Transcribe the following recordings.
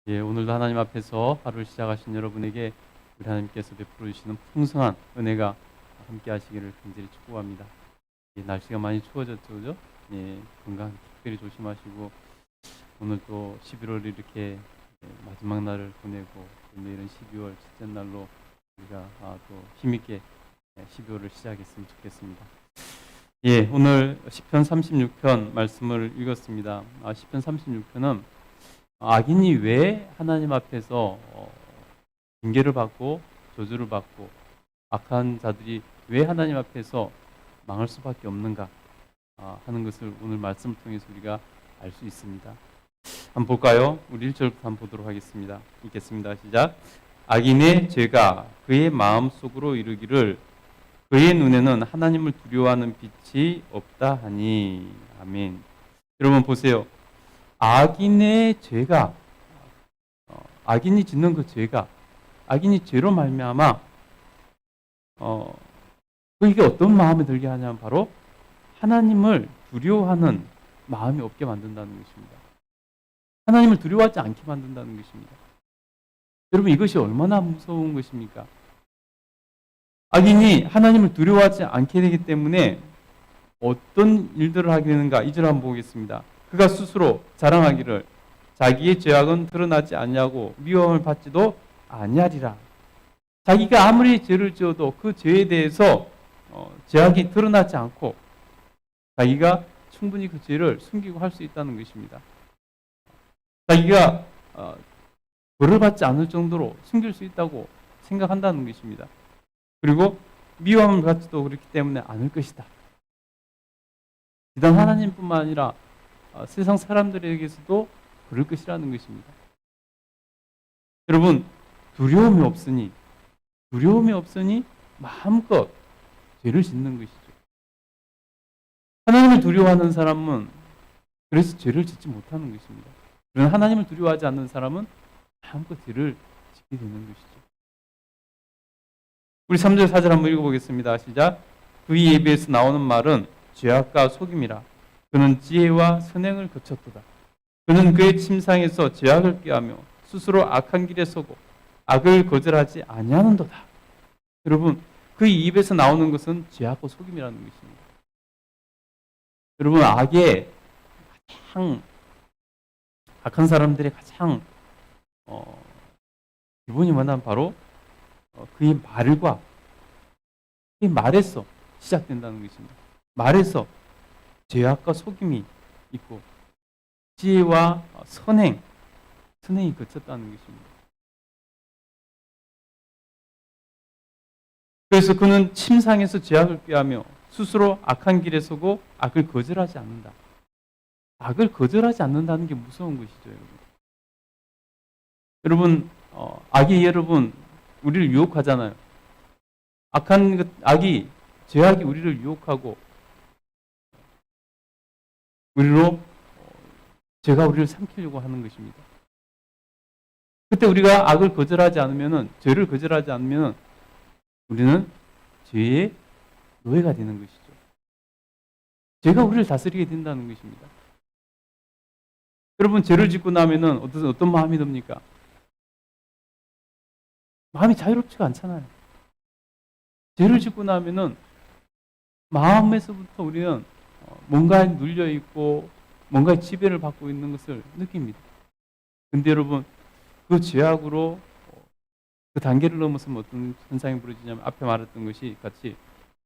예, 오늘도 하나님 앞에서 하루를 시작하신 여러분에게 우리 하나님께서 베풀어 주시는 풍성한 은혜가 함께 하시기를 간절히 축복합니다. 예, 날씨가 많이 추워졌죠, 그죠? 예, 건강 특별히 조심하시고 오늘 또 11월 이렇게 마지막 날을 보내고 또 내일은 12월 첫째 날로 우리가 또 힘있게 12월을 시작했으면 좋겠습니다. 예, 오늘 시편 36편 말씀을 읽었습니다. 시편 36편은 악인이 왜 하나님 앞에서 징계를 받고 저주를 받고 악한 자들이 왜 하나님 앞에서 망할 수밖에 없는가 하는 것을 오늘 말씀을 통해서 우리가 알 수 있습니다. 한번 볼까요? 우리 1절부터 한번 보도록 하겠습니다. 읽겠습니다. 시작. 악인의 죄가 그의 마음속으로 이르기를 그의 눈에는 하나님을 두려워하는 빛이 없다 하니. 아멘. 여러분 보세요. 악인의 죄가 악인이 짓는 그 죄가 악인이 죄로 말미암아 그게 어떤 마음이 들게 하냐면 바로 하나님을 두려워하는 마음이 없게 만든다는 것입니다. 하나님을 두려워하지 않게 만든다는 것입니다. 여러분 이것이 얼마나 무서운 것입니까? 악인이 하나님을 두려워하지 않게 되기 때문에 어떤 일들을 하게 되는가? 2절 한번 보겠습니다. 그가 스스로 자랑하기를 자기의 죄악은 드러나지 아니하고 미움을 받지도 아니하리라. 자기가 아무리 죄를 지어도 그 죄에 대해서 죄악이 드러나지 않고 자기가 충분히 그 죄를 숨기고 할 수 있다는 것입니다. 자기가 벌을 받지 않을 정도로 숨길 수 있다고 생각한다는 것입니다. 그리고 미움을 받지도 그렇기 때문에 않을 것이다. 비단 하나님뿐만 아니라 세상 사람들에게서도 그럴 것이라는 것입니다. 여러분 두려움이 없으니 마음껏 죄를 짓는 것이죠. 하나님을 두려워하는 사람은 그래서 죄를 짓지 못하는 것입니다. 그러나 하나님을 두려워하지 않는 사람은 마음껏 죄를 짓게 되는 것이죠. 우리 3절 4절 한번 읽어보겠습니다. 시작. 그의 입에서 나오는 말은 죄악과 속임이라. 그는 지혜와 선행을 거쳤도다. 그는 그의 침상에서 죄악을 꾀하며 스스로 악한 길에 서고 악을 거절하지 아니하는도다. 여러분 그의 입에서 나오는 것은 죄악과 속임이라는 것입니다. 여러분 악의 가장 악한 사람들의 가장 기본이 뭐냐면 바로 그의 말에서 시작된다는 것입니다. 말에서 죄악과 속임이 있고 지혜와 선행이 거쳤다는 것입니다. 그래서 그는 침상에서 죄악을 꾀하며 스스로 악한 길에 서고 악을 거절하지 않는다. 악을 거절하지 않는다는 게 무서운 것이죠, 여러분. 악이 여러분 우리를 유혹하잖아요. 죄악이 우리를 유혹하고 죄가 우리를 삼키려고 하는 것입니다. 그때 우리가 악을 거절하지 않으면은, 죄를 거절하지 않으면 우리는 죄의 노예가 되는 것이죠. 죄가 우리를 다스리게 된다는 것입니다. 여러분 죄를 짓고 나면은 어떤 마음이 듭니까? 마음이 자유롭지가 않잖아요. 죄를 짓고 나면은 마음에서부터 우리는 뭔가에 눌려 있고 뭔가의 지배를 받고 있는 것을 느낍니다. 근데 여러분 그 죄악으로 그 단계를 넘어서면 어떤 현상이 벌어지냐면 앞에 말했던 것이 같이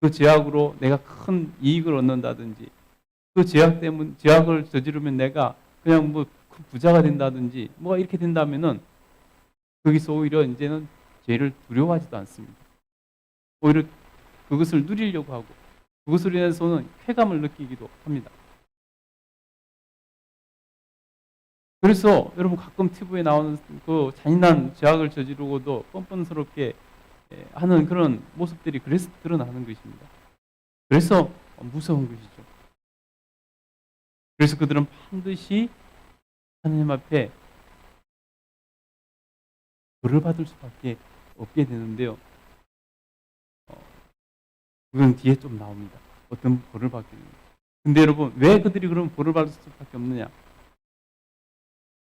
그 죄악으로 내가 큰 이익을 얻는다든지 그 죄악을 저지르면 내가 그냥 뭐 부자가 된다든지 뭐가 이렇게 된다면은 거기서 오히려 이제는 죄를 두려워하지도 않습니다. 오히려 그것을 누리려고 하고 그것으로 인해서는 쾌감을 느끼기도 합니다. 그래서 여러분 가끔 TV에 나오는 그 잔인한 죄악을 저지르고도 뻔뻔스럽게 하는 그런 모습들이 그래서 드러나는 것입니다. 그래서 무서운 것이죠. 그래서 그들은 반드시 하나님 앞에 벌을 받을 수밖에 없게 되는데요. 그건 뒤에 좀 나옵니다. 어떤 벌을 받게 됩니다. 근데 여러분 왜 그들이 그런 벌을 받을 수밖에 없느냐?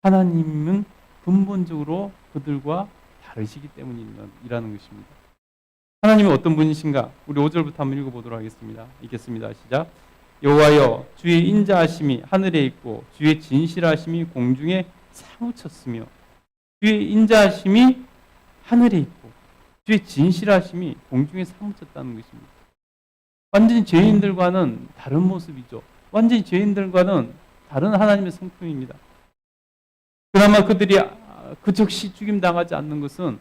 하나님은 근본적으로 그들과 다르시기 때문이라는 것입니다. 하나님이 어떤 분이신가? 우리 5절부터 한번 읽어보도록 하겠습니다. 읽겠습니다. 시작. 여호와여, 주의 인자하심이 하늘에 있고 주의 진실하심이 공중에 사무쳤으며, 주의 인자하심이 하늘에 있고 주의 진실하심이 공중에 사무쳤다는 것입니다. 완전히 죄인들과는 다른 모습이죠. 완전히 죄인들과는 다른 하나님의 성품입니다. 그나마 그들이 그 즉시 죽임당하지 않는 것은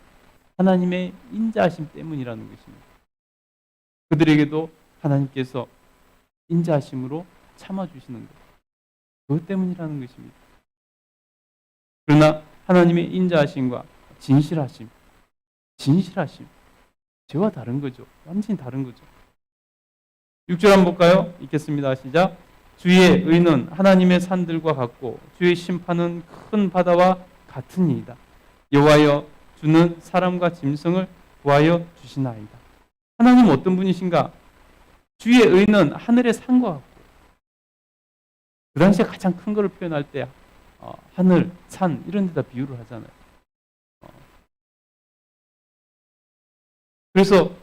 하나님의 인자하심 때문이라는 것입니다. 그들에게도 하나님께서 인자하심으로 참아주시는 것, 그것 때문이라는 것입니다. 그러나 하나님의 인자하심과 진실하심, 죄와 다른 거죠. 완전히 다른 거죠. 6절 한번 볼까요? 읽겠습니다. 시작. 주의 의는 하나님의 산들과 같고 주의 심판은 큰 바다와 같으니이다. 여호와여, 주는 사람과 짐승을 구하여 주시나이다. 하나님은 어떤 분이신가? 주의 의는 하늘의 산과 같고, 그 당시에 가장 큰 것을 표현할 때 하늘, 산 이런 데다 비유를 하잖아요. 그래서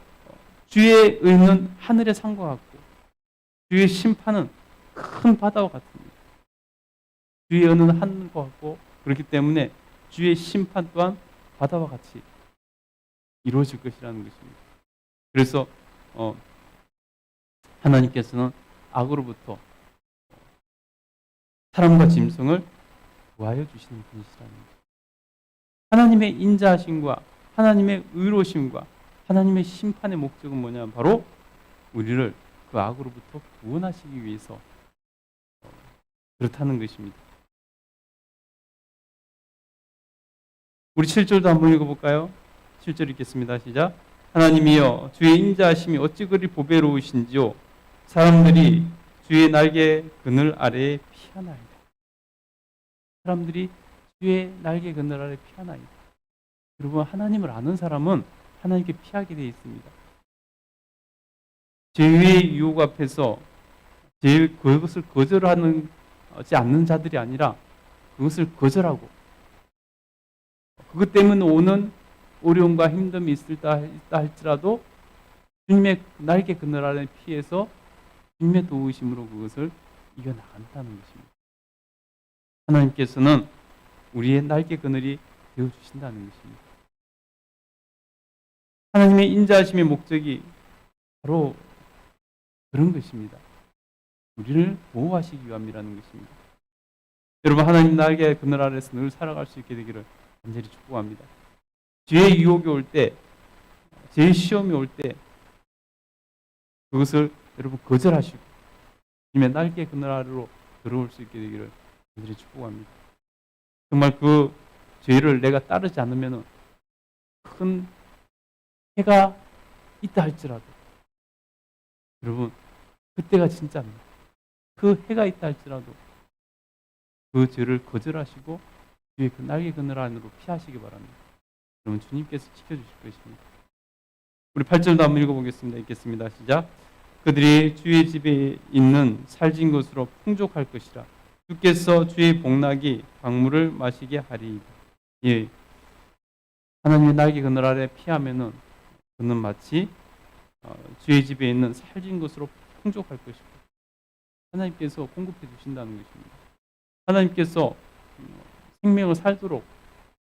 주의 의는 하늘의 산과 같고 주의 심판은 큰 바다와 같습니다. 주의 의는 하늘과 같고, 그렇기 때문에 주의 심판 또한 바다와 같이 이루어질 것이라는 것입니다. 그래서 하나님께서는 악으로부터 사람과 짐승을 구하여 주시는 분이시라는 것입니다. 하나님의 인자하심과 하나님의 의로심과 하나님의 심판의 목적은 뭐냐면 바로 우리를 그 악으로부터 구원하시기 위해서 그렇다는 것입니다. 우리 7절도 한번 읽어볼까요? 7절 읽겠습니다. 시작. 하나님이여, 주의 인자하심이 어찌 그리 보배로우신지요. 사람들이 주의 날개 그늘 아래에 피하나이다. 사람들이 주의 날개 그늘 아래에 피하나이다. 여러분, 하나님을 아는 사람은 하나님께 피하게 되어 있습니다. 죄의 유혹 앞에서 그것을 거절하지 않는 자들이 아니라 그것을 거절하고, 그것 때문에 오는 어려움과 힘듦이 있다 할지라도 주님의 날개 그늘 아래 피해서 주님의 도우심으로 그것을 이겨나간다는 것입니다. 하나님께서는 우리의 날개 그늘이 되어주신다는 것입니다. 하나님의 인자하심의 목적이 바로 그런 것입니다. 우리를 보호하시기 위함이라는 것입니다. 여러분, 하나님 날개 그늘 아래서 늘 살아갈 수 있게 되기를 간절히 축복합니다. 죄의 유혹이 올 때, 죄의 시험이 올 때 그것을 여러분 거절하시고 주님의 날개 그늘 아래로 들어올 수 있게 되기를 간절히 축복합니다. 정말 그 죄를 내가 따르지 않으면 큰 해가 있다 할지라도, 여러분, 그때가 진짜입니다. 그 해가 있다 할지라도 그 죄를 거절하시고 주의 그 날개 그늘 안으로 피하시기 바랍니다. 여러분, 주님께서 지켜주실 것입니다. 우리 8절도 한번 읽어보겠습니다. 읽겠습니다. 시작. 그들이 주의 집에 있는 살진 것으로 풍족할 것이라. 주께서 주의 복나기 강물을 마시게 하리이다. 예, 하나님의 날개 그늘 아래 피하면은 그는 마치 주의 집에 있는 살진 것으로 풍족할 것이고, 하나님께서 공급해 주신다는 것입니다. 하나님께서 생명을 살도록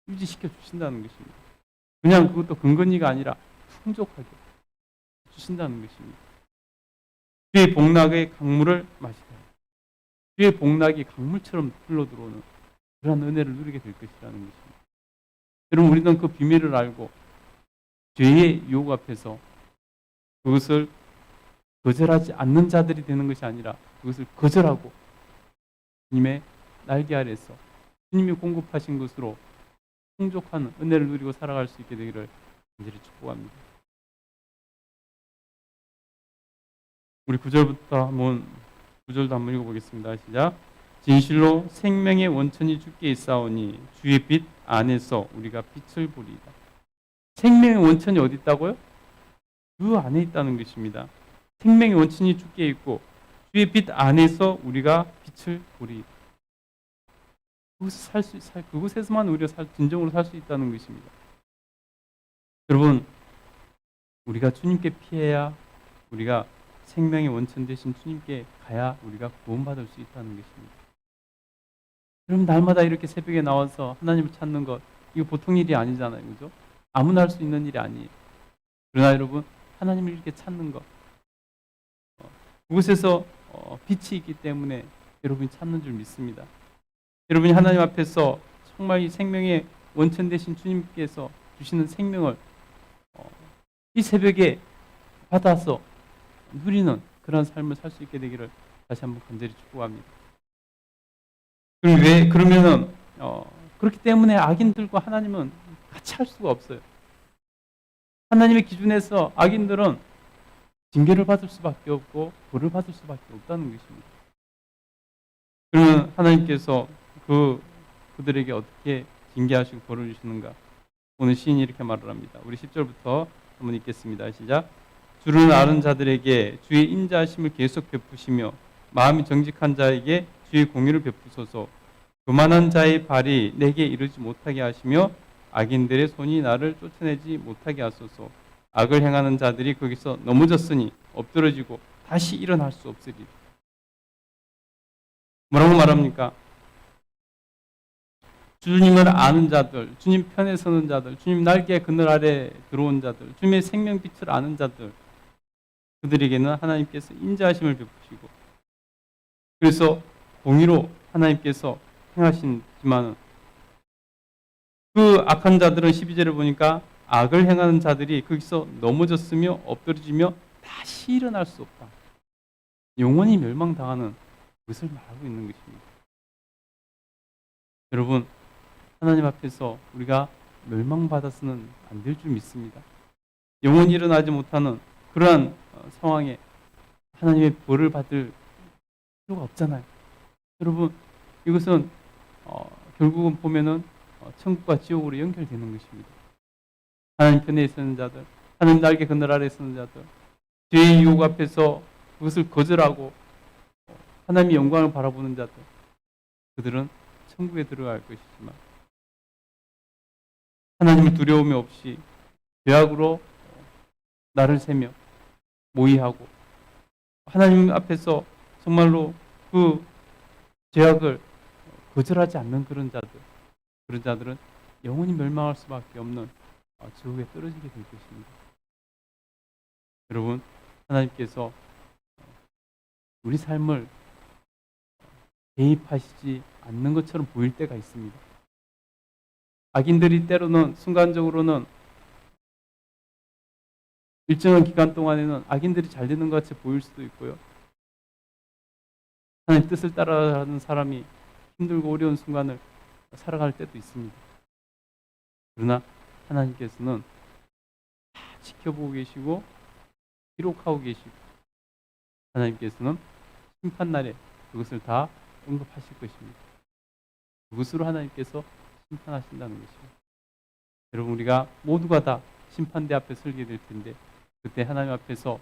유지시켜 주신다는 것입니다. 그냥 그것도 근거니가 아니라 풍족하게 주신다는 것입니다. 주의 복락의 강물을 마시다. 주의 복락이 강물처럼 흘러들어오는 그런 은혜를 누리게 될 것이라는 것입니다. 여러분, 우리는 그 비밀을 알고 죄의 유혹 앞에서 그것을 거절하지 않는 자들이 되는 것이 아니라 그것을 거절하고 주님의 날개 아래서 주님이 공급하신 것으로 풍족한 은혜를 누리고 살아갈 수 있게 되기를 간절히 축복합니다. 우리 9절도 한번 읽어보겠습니다. 시작. 진실로 생명의 원천이 주께 있사오니 주의 빛 안에서 우리가 빛을 보리이다. 생명의 원천이 어디 있다고요? 주 안에 있다는 것입니다. 생명의 원천이 주께 있고 주의 빛 안에서 우리가 빛을 보리이다. 그곳에서만 우리가 진정으로 살 수 있다는 것입니다. 여러분, 우리가 주님께 피해야, 우리가 생명의 원천 되신 주님께 가야 우리가 구원받을 수 있다는 것입니다. 여러분, 날마다 이렇게 새벽에 나와서 하나님을 찾는 것, 이거 보통 일이 아니잖아요. 그죠? 아무나 할 수 있는 일이 아니에요. 그러나 여러분, 하나님을 이렇게 찾는 것, 그곳에서 빛이 있기 때문에 여러분이 찾는 줄 믿습니다. 여러분이 하나님 앞에서 정말 이 생명의 원천 되신 주님께서 주시는 생명을 이 새벽에 받아서 누리는 그런 삶을 살 수 있게 되기를 다시 한번 간절히 축복합니다. 그러면은 그렇기 때문에 악인들과 하나님은 같이 할 수가 없어요. 하나님의 기준에서 악인들은 징계를 받을 수밖에 없고 벌을 받을 수밖에 없다는 것입니다. 그러면 하나님께서 그들에게 어떻게 징계하시고 벌을 주시는가? 오늘 시인이 이렇게 말을 합니다. 우리 10절부터 한번 읽겠습니다. 시작. 주를 아는 자들에게 주의 인자하심을 계속 베푸시며 마음이 정직한 자에게 주의 공의를 베푸소서. 교만한 자의 발이 내게 이르지 못하게 하시며 악인들의 손이 나를 쫓아내지 못하게 하소서. 악을 행하는 자들이 거기서 넘어졌으니 엎드러지고 다시 일어날 수 없으리. 뭐라고 말합니까? 주님을 아는 자들, 주님 편에 서는 자들, 주님 날개 그늘 아래 들어온 자들, 주님의 생명빛을 아는 자들, 그들에게는 하나님께서 인자하심을 베푸시고, 그래서 공의로 하나님께서 행하시지만 그 악한 자들은 12절을 보니까 악을 행하는 자들이 거기서 넘어졌으며 엎드러지며 다시 일어날 수 없다. 영원히 멸망당하는 것을 말하고 있는 것입니다. 여러분, 하나님 앞에서 우리가 멸망받아서는 안 될 줄 믿습니다. 영원히 일어나지 못하는 그러한 상황에 하나님의 벌을 받을 필요가 없잖아요. 여러분, 이것은 결국은 보면은 천국과 지옥으로 연결되는 것입니다. 하나님 편에 서는 자들, 하나님 날개 그늘 아래 서는 자들, 죄의 유혹 앞에서 그것을 거절하고 하나님의 영광을 바라보는 자들, 그들은 천국에 들어갈 것이지만 하나님을 두려움이 없이 죄악으로 나를 세며 모의하고 하나님 앞에서 정말로 그 죄악을 거절하지 않는 그런 자들은 영원히 멸망할 수밖에 없는 지옥에 떨어지게 될 것입니다. 여러분, 하나님께서 우리 삶을 개입하시지 않는 것처럼 보일 때가 있습니다. 악인들이 때로는 순간적으로는 일정한 기간 동안에는 악인들이 잘 되는 것 같이 보일 수도 있고요. 하나님 뜻을 따라가는 사람이 힘들고 어려운 순간을 살아갈 때도 있습니다. 그러나 하나님께서는 다 지켜보고 계시고 기록하고 계시고 하나님께서는 심판날에 그것을 다 언급하실 것입니다. 그것으로 하나님께서 심판하신다는 것입니다. 여러분, 우리가 모두가 다 심판대 앞에 설게 될 텐데 그때 하나님 앞에서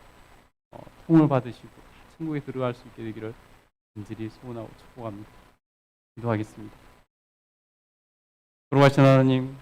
통을 받으시고 천국에 들어갈 수 있게 되기를 간절히 소원하고 축복합니다. 기도하겠습니다. 돌아가신 하나님,